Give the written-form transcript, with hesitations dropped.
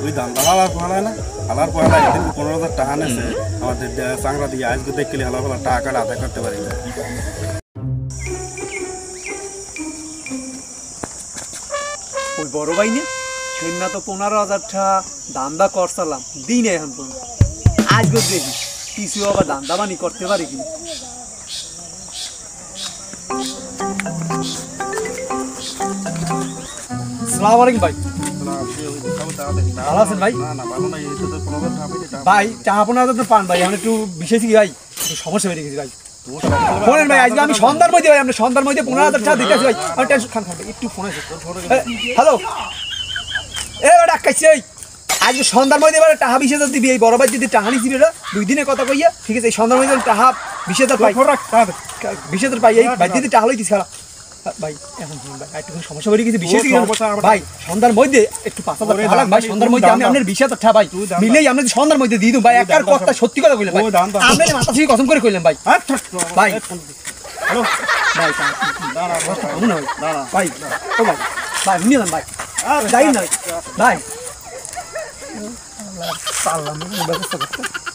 ওই ধান্দা হালার পড়ায় না হালার পড়ায় একদিন 15,000 টাকা নেছে আমাদের চাংরা দিয়ে আজকে দেখলে হালার হালার টাকা আদায় করতে পারি না ওই বড় ভাই না সেদিন তো 15,000 টাকা দান্দা করছিলাম দিন এখন আজকে দেখি কিছু আবার দান্দা বানি করতে পারি কিনা আসসালামু আলাইকুম ভাই ভালো আছেন ভাই ভাই টাকা 15,000 তো পান ভাই আমি একটু বিশেষ কি ভাই সমস্যা হয়ে গেছি ভাই ফোনের ভাই আজকে আমি সন্ধ্যার মধ্যে ভাই আপনি সন্ধ্যার মধ্যে 15,000 টাকা দিতেছি ভাই আমি টেনশন খান একটু ফোন আছে হ্যালো এ ডাকাইছি ওই আজকে সন্ধ্যার মধ্যে এবার টাকা 20,000 দিবি এই বড় ভাই যদি টাকা নিছি বেটা 2 দিনের কথা কইয়া ঠিক আছে এই সন্ধ্যার মধ্যে টাকা 20,000 পাই 20,000 পাই এই ভাই যদি টাকা লইতিস খারাপ ভাই এখন ভাই একটু সমস্যা হয়ে গেছে বিশেষ ভাই সন্ধ্যার মধ্যে একটু 5,000 টাকা ভাই সন্ধ্যার মধ্যে আমি আপনার 20,000 টাকা ভাই মিলেই আপনি সন্ধ্যার মধ্যে দিয়ে দিন ভাই একার কথা সত্যি কথা কইলেন ভাই আপনি মাথা থেকে কসম করে কইলেন ভাই ভাই হ্যালো ভাই দাঁড়া দাঁড়া ভাই ও ভাই ভাই নিয়ে যান ভাই যাই না ভাই পারলাম ব্যবস্থা করতে